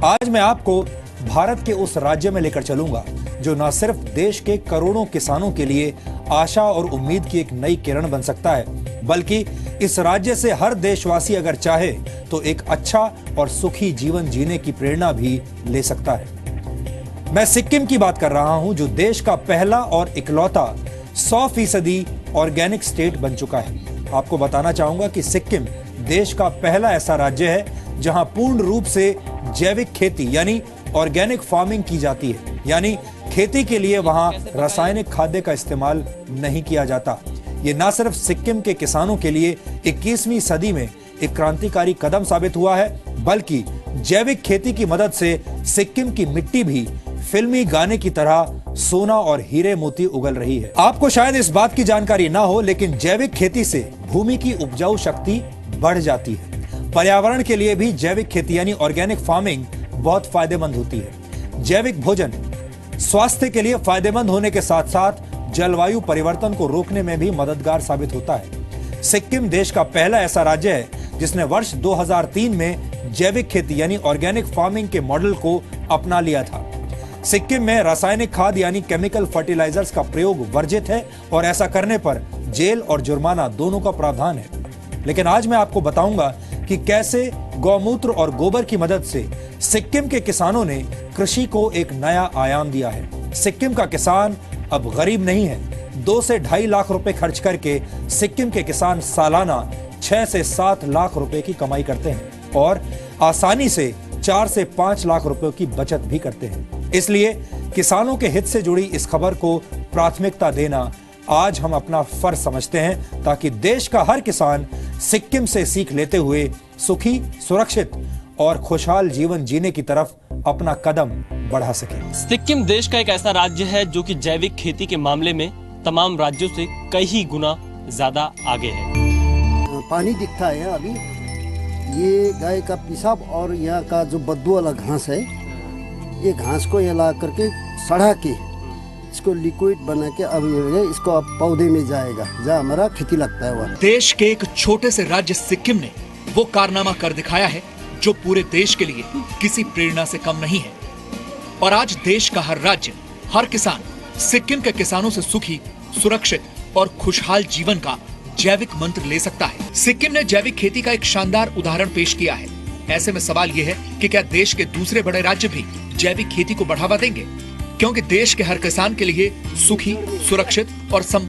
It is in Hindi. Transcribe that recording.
आज मैं आपको भारत के उस राज्य में लेकर चलूंगा जो न सिर्फ देश के करोड़ों किसानों के लिए आशा और उम्मीद की एक नई किरण बन सकता है, बल्कि इस राज्य से हर देशवासी अगर चाहे तो एक अच्छा और सुखी जीवन जीने की प्रेरणा भी ले सकता है। मैं सिक्किम की बात कर रहा हूं, जो देश का पहला और इकलौता 100% ऑर्गेनिक स्टेट बन चुका है। आपको बताना चाहूंगा कि सिक्किम देश का पहला ऐसा राज्य है जहां पूर्ण रूप से जैविक खेती यानी ऑर्गेनिक फार्मिंग की जाती है, यानी खेती के लिए वहां रासायनिक खाद्य का इस्तेमाल नहीं किया जाता। ये न सिर्फ सिक्किम के किसानों के लिए 21वीं सदी में एक क्रांतिकारी कदम साबित हुआ है, बल्कि जैविक खेती की मदद से सिक्किम की मिट्टी भी फिल्मी गाने की तरह सोना और हीरे मोती उगल रही है। आपको शायद इस बात की जानकारी ना हो, लेकिन जैविक खेती से भूमि की उपजाऊ शक्ति बढ़ जाती है। पर्यावरण के लिए भी जैविक खेती यानी ऑर्गेनिक फार्मिंग बहुत फायदेमंद होती है। जैविक भोजन स्वास्थ्य के लिए फायदेमंद होने के साथ साथ जलवायु परिवर्तन को रोकने में भी मददगार साबित होता है। सिक्किम देश का पहला ऐसा राज्य है जिसने वर्ष 2003 में जैविक खेती यानी ऑर्गेनिक फार्मिंग के मॉडल को अपना लिया था। सिक्किम में रासायनिक खाद यानी केमिकल फर्टिलाइजर्स का प्रयोग वर्जित है और ऐसा करने पर जेल और जुर्माना दोनों का प्रावधान है। लेकिन आज मैं आपको बताऊंगा कि कैसे गौमूत्र और गोबर की मदद से सिक्किम के किसानों ने कृषि को एक नया आयाम दिया है। सिक्किम का किसान अब गरीब नहीं है। 2 से 2.5 लाख रुपए खर्च करके सिक्किम के किसान सालाना 6 से 7 लाख रुपए की कमाई करते हैं और आसानी से 4 से 5 लाख रुपए की बचत भी करते हैं। इसलिए किसानों के हित से जुड़ी इस खबर को प्राथमिकता देना आज हम अपना फर्ज समझते हैं, ताकि देश का हर किसान सिक्किम से सीख लेते हुए सुखी, सुरक्षित और खुशहाल जीवन जीने की तरफ अपना कदम बढ़ा सके। सिक्किम देश का एक ऐसा राज्य है जो कि जैविक खेती के मामले में तमाम राज्यों से कई गुना ज्यादा आगे है। पानी दिखता है अभी, ये गाय का पेशाब और यहाँ का जो बदबू वाला घास है, ये घास को यहाँ ला करके सड़ा के इसको लिक्विड बना के अब इसको अब पौधे में जाएगा जहाँ हमारा खेती लगता है। वह देश के एक छोटे से राज्य सिक्किम ने वो कारनामा कर दिखाया है जो पूरे देश के लिए किसी प्रेरणा से कम नहीं है। और आज देश का हर राज्य, हर किसान सिक्किम के किसानों से सुखी, सुरक्षित और खुशहाल जीवन का जैविक मंत्र ले सकता है। सिक्किम ने जैविक खेती का एक शानदार उदाहरण पेश किया है। ऐसे में सवाल ये है कि क्या देश के दूसरे बड़े राज्य भी जैविक खेती को बढ़ावा देंगे? क्योंकि देश के हर किसान के लिए सुखी, सुरक्षित और